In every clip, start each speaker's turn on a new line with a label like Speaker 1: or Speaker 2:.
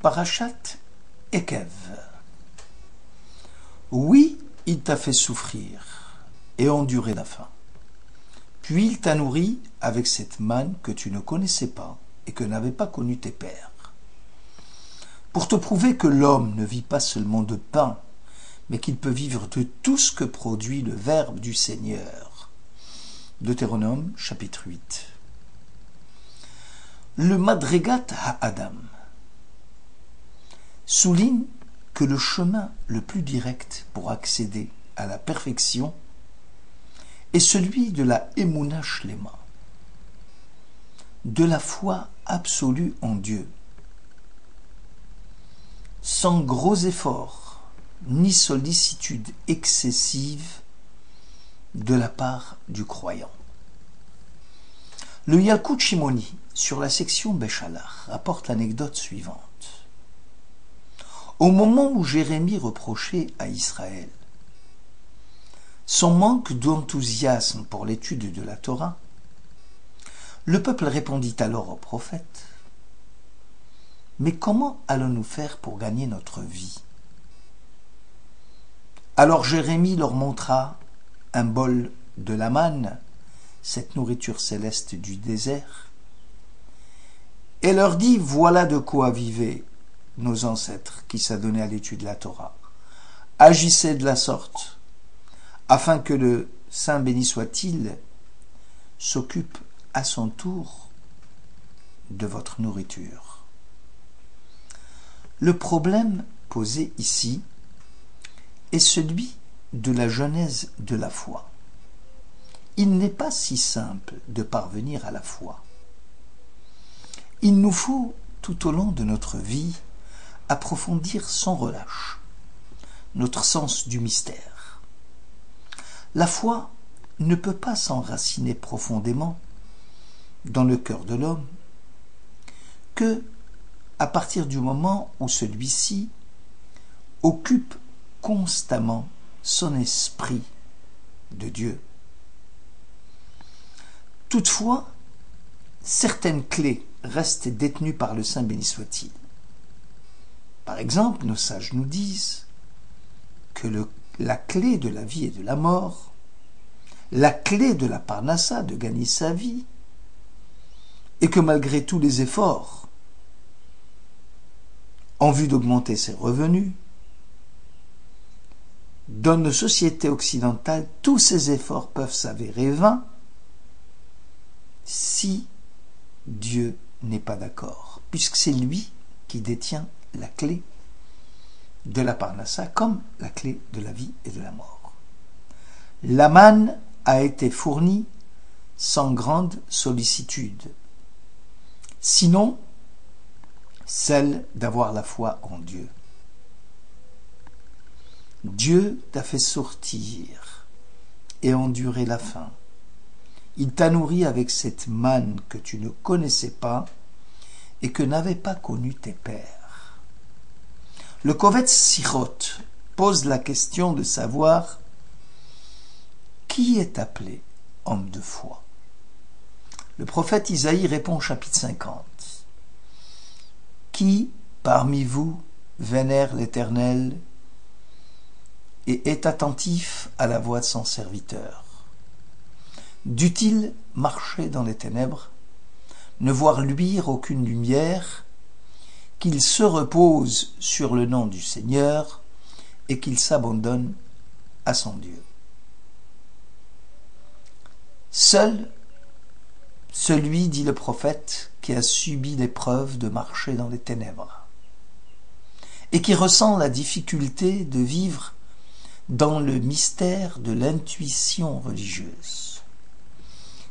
Speaker 1: Parashat Ekev. Oui, il t'a fait souffrir et endurer la faim. Puis il t'a nourri avec cette manne que tu ne connaissais pas et que n'avaient pas connu tes pères. Pour te prouver que l'homme ne vit pas seulement de pain, mais qu'il peut vivre de tout ce que produit le Verbe du Seigneur. Deutéronome, chapitre 8. Le Madrigat HaAdam souligne que le chemin le plus direct pour accéder à la perfection est celui de la Emunah Shlema, de la foi absolue en Dieu, sans gros efforts ni sollicitude excessive de la part du croyant. Le Yalkut Shimoni, sur la section Béchalach, rapporte l'anecdote suivante. Au moment où Jérémie reprochait à Israël son manque d'enthousiasme pour l'étude de la Torah, le peuple répondit alors au prophète : « Mais comment allons-nous faire pour gagner notre vie ?» Alors Jérémie leur montra un bol de la manne, cette nourriture céleste du désert, et leur dit : « Voilà de quoi vivaient nos ancêtres qui s'adonnaient à l'étude de la Torah. Agissez de la sorte, afin que le Saint béni soit-il s'occupe à son tour de votre nourriture. » Le problème posé ici est celui de la genèse de la foi. Il n'est pas si simple de parvenir à la foi. Il nous faut, tout au long de notre vie, approfondir sans relâche notre sens du mystère. La foi ne peut pas s'enraciner profondément dans le cœur de l'homme que à partir du moment où celui-ci occupe constamment son esprit de Dieu. Toutefois, certaines clés restent détenues par le Saint béni soit-il. Par exemple, nos sages nous disent que la clé de la vie et de la mort, la clé de la parnassa, de gagner sa vie, et que malgré tous les efforts en vue d'augmenter ses revenus, dans nos sociétés occidentales, tous ces efforts peuvent s'avérer vains si Dieu n'est pas d'accord, puisque c'est lui qui détient la clé de la parnassa comme la clé de la vie et de la mort. La manne a été fournie sans grande sollicitude, sinon celle d'avoir la foi en Dieu. Dieu t'a fait sortir et endurer la faim. Il t'a nourri avec cette manne que tu ne connaissais pas et que n'avaient pas connu tes pères. Le Kovetz Sichot pose la question de savoir qui est appelé homme de foi. Le prophète Isaïe répond au chapitre 50. Qui parmi vous vénère l'Éternel et est attentif à la voix de son serviteur? Dût-il marcher dans les ténèbres, ne voir luire aucune lumière, qu'il se repose sur le nom du Seigneur et qu'il s'abandonne à son Dieu. Seul celui, dit le prophète, qui a subi l'épreuve de marcher dans les ténèbres et qui ressent la difficulté de vivre dans le mystère de l'intuition religieuse,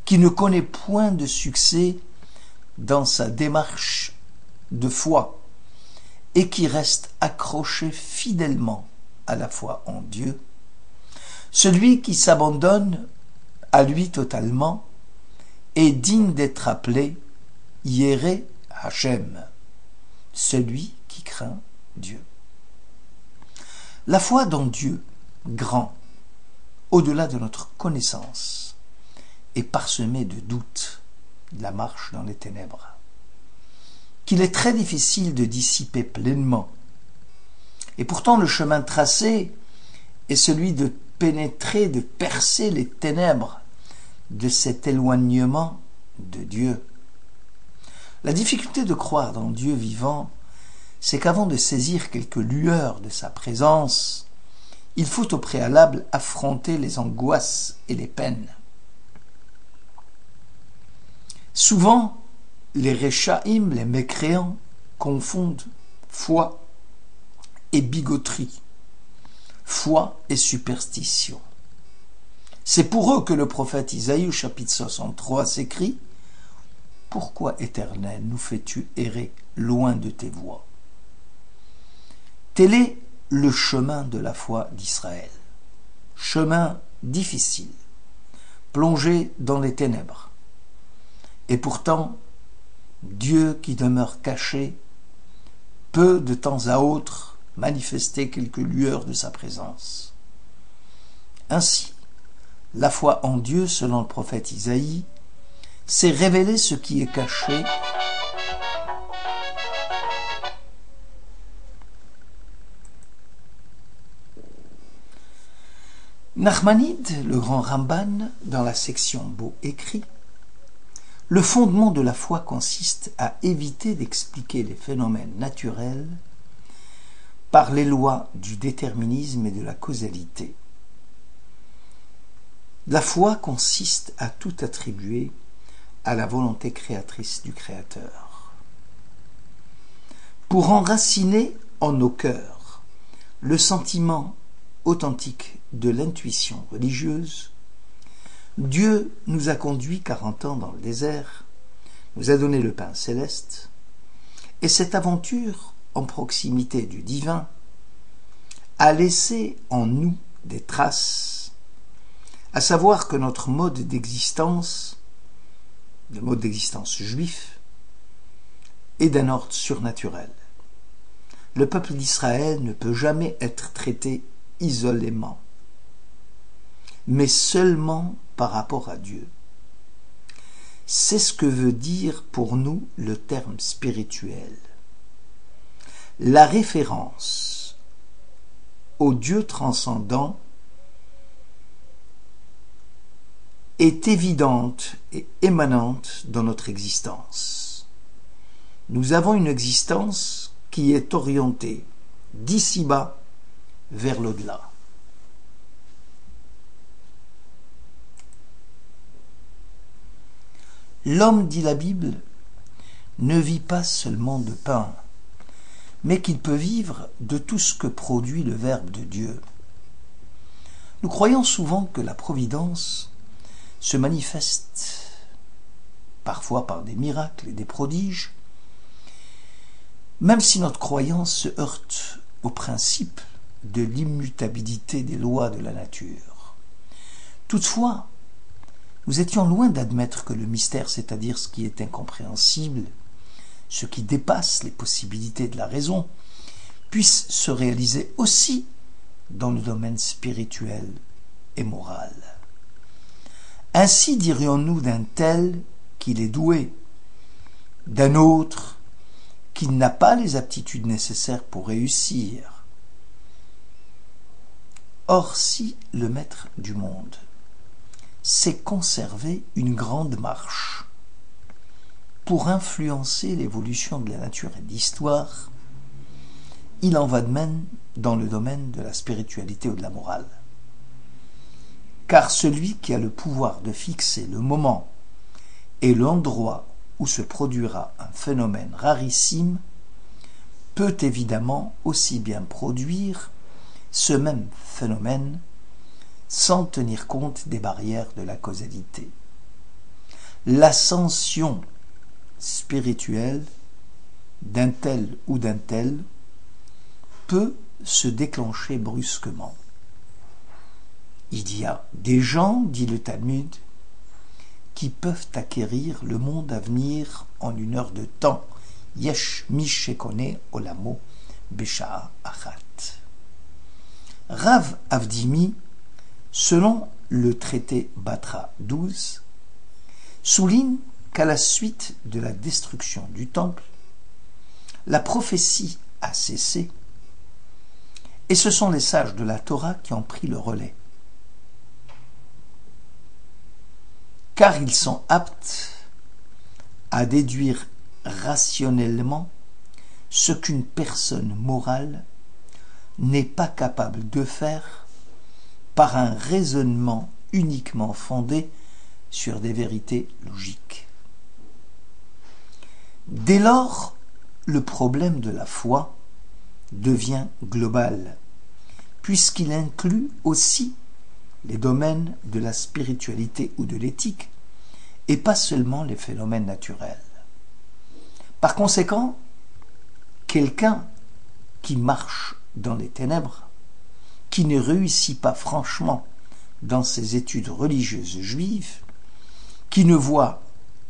Speaker 1: qui ne connaît point de succès dans sa démarche de foi et qui reste accroché fidèlement à la foi en Dieu, celui qui s'abandonne à lui totalement est digne d'être appelé Yéré Hachem, celui qui craint Dieu. La foi dans Dieu, grand, au-delà de notre connaissance, est parsemée de doutes, de la marche dans les ténèbres. qu'il est très difficile de dissiper pleinement. Et pourtant le chemin tracé est celui de pénétrer, de percer les ténèbres de cet éloignement de Dieu. La difficulté de croire dans Dieu vivant, c'est qu'avant de saisir quelques lueurs de sa présence, il faut au préalable affronter les angoisses et les peines. Souvent, les Réchaïm, les mécréants, confondent foi et bigoterie, foi et superstition. C'est pour eux que le prophète Isaïe, au chapitre 63, s'écrit « Pourquoi, Éternel, nous fais-tu errer loin de tes voies ?» Tel est le chemin de la foi d'Israël. Chemin difficile, plongé dans les ténèbres. Et pourtant, Dieu qui demeure caché peut de temps à autre manifester quelques lueurs de sa présence. Ainsi, la foi en Dieu, selon le prophète Isaïe, c'est révéler ce qui est caché Nachmanide, le grand Ramban, dans la section Beau écrit « Le fondement de la foi consiste à éviter d'expliquer les phénomènes naturels par les lois du déterminisme et de la causalité. La foi consiste à tout attribuer à la volonté créatrice du Créateur. Pour enraciner en nos cœurs le sentiment authentique de l'intuition religieuse, Dieu nous a conduits 40 ans dans le désert, nous a donné le pain céleste, et cette aventure en proximité du divin a laissé en nous des traces, à savoir que notre mode d'existence, le mode d'existence juif, est d'un ordre surnaturel. Le peuple d'Israël ne peut jamais être traité isolément, mais seulement par rapport à Dieu. C'est ce que veut dire pour nous le terme spirituel. La référence au Dieu transcendant est évidente et émanante dans notre existence. Nous avons une existence qui est orientée d'ici-bas vers l'au-delà. L'homme, dit la Bible, ne vit pas seulement de pain, mais qu'il peut vivre de tout ce que produit le Verbe de Dieu. Nous croyons souvent que la providence se manifeste parfois par des miracles et des prodiges, même si notre croyance se heurte au principe de l'immutabilité des lois de la nature. Toutefois, nous étions loin d'admettre que le mystère, c'est-à-dire ce qui est incompréhensible, ce qui dépasse les possibilités de la raison, puisse se réaliser aussi dans le domaine spirituel et moral. Ainsi dirions-nous d'un tel qu'il est doué, d'un autre qu'il n'a pas les aptitudes nécessaires pour réussir. Or, si le maître du monde sait conserver une grande marche pour influencer l'évolution de la nature et de l'histoire, il en va de même dans le domaine de la spiritualité ou de la morale. Car celui qui a le pouvoir de fixer le moment et l'endroit où se produira un phénomène rarissime peut évidemment aussi bien produire ce même phénomène sans tenir compte des barrières de la causalité. L'ascension spirituelle d'un tel ou d'un tel peut se déclencher brusquement. Il y a des gens, dit le Talmud, qui peuvent acquérir le monde à venir en une heure de temps. Yesh mi shekone olamo besha'a achat. Rav Avdimi, selon le traité Batra 12, souligne qu'à la suite de la destruction du temple, la prophétie a cessé, et ce sont les sages de la Torah qui ont pris le relais. Car ils sont aptes à déduire rationnellement ce qu'une personne morale n'est pas capable de faire par un raisonnement uniquement fondé sur des vérités logiques. Dès lors, le problème de la foi devient global, puisqu'il inclut aussi les domaines de la spiritualité ou de l'éthique, et pas seulement les phénomènes naturels. Par conséquent, quelqu'un qui marche dans les ténèbres, qui ne réussit pas franchement dans ses études religieuses juives, qui ne voit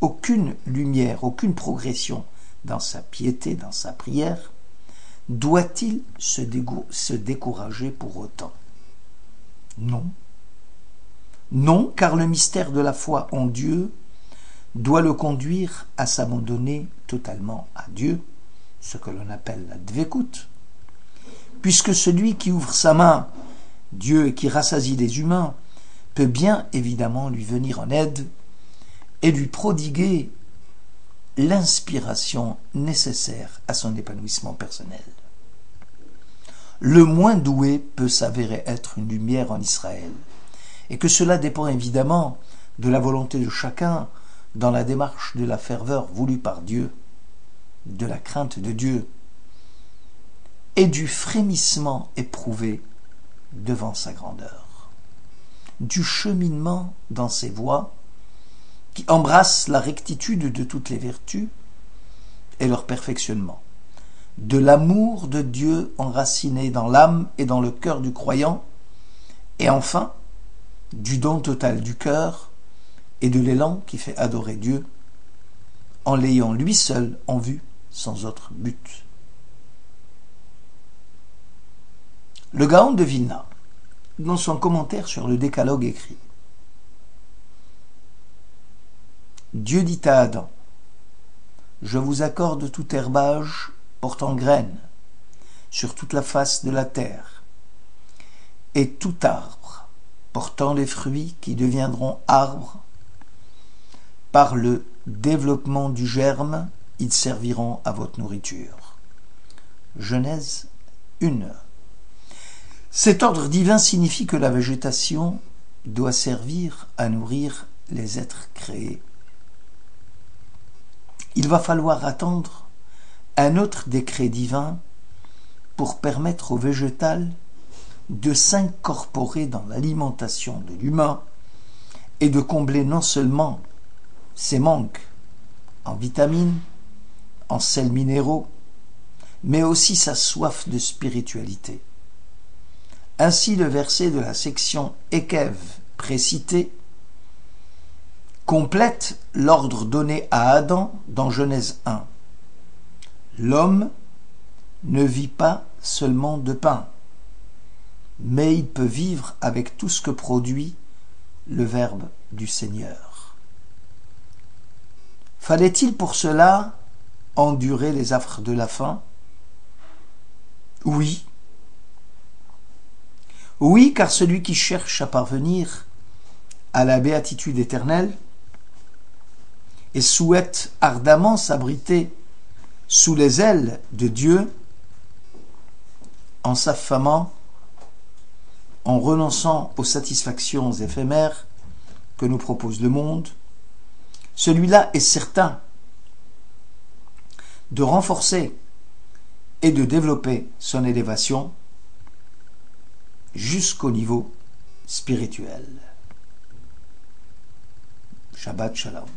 Speaker 1: aucune lumière, aucune progression dans sa piété, dans sa prière, doit-il se décourager pour autant? Non. Non, car le mystère de la foi en Dieu doit le conduire à s'abandonner totalement à Dieu, ce que l'on appelle la dvékout, puisque celui qui ouvre sa main, Dieu, et qui rassasie les humains, peut bien évidemment lui venir en aide et lui prodiguer l'inspiration nécessaire à son épanouissement personnel. Le moins doué peut s'avérer être une lumière en Israël, et que cela dépend évidemment de la volonté de chacun dans la démarche de la ferveur voulue par Dieu, de la crainte de Dieu et du frémissement éprouvé devant sa grandeur, du cheminement dans ses voies qui embrassent la rectitude de toutes les vertus et leur perfectionnement, de l'amour de Dieu enraciné dans l'âme et dans le cœur du croyant, et enfin du don total du cœur et de l'élan qui fait adorer Dieu en l'ayant lui seul en vue, sans autre but. Le Gaon de Vilna, dans son commentaire sur le décalogue, écrit: Dieu dit à Adam: je vous accorde tout herbage portant graine sur toute la face de la terre, et tout arbre portant les fruits qui deviendront arbres. Par le développement du germe, ils serviront à votre nourriture. Genèse 1. Cet ordre divin signifie que la végétation doit servir à nourrir les êtres créés. Il va falloir attendre un autre décret divin pour permettre au végétal de s'incorporer dans l'alimentation de l'humain et de combler non seulement ses manques en vitamines, en sels minéraux, mais aussi sa soif de spiritualité. Ainsi, le verset de la section Ekev précité complète l'ordre donné à Adam dans Genèse 1. L'homme ne vit pas seulement de pain, mais il peut vivre avec tout ce que produit le Verbe du Seigneur. Fallait-il pour cela endurer les affres de la faim? Oui. Oui, car celui qui cherche à parvenir à la béatitude éternelle et souhaite ardemment s'abriter sous les ailes de Dieu, en s'affamant, en renonçant aux satisfactions éphémères que nous propose le monde, celui-là est certain de renforcer et de développer son élévation jusqu'au niveau spirituel. Shabbat Shalom.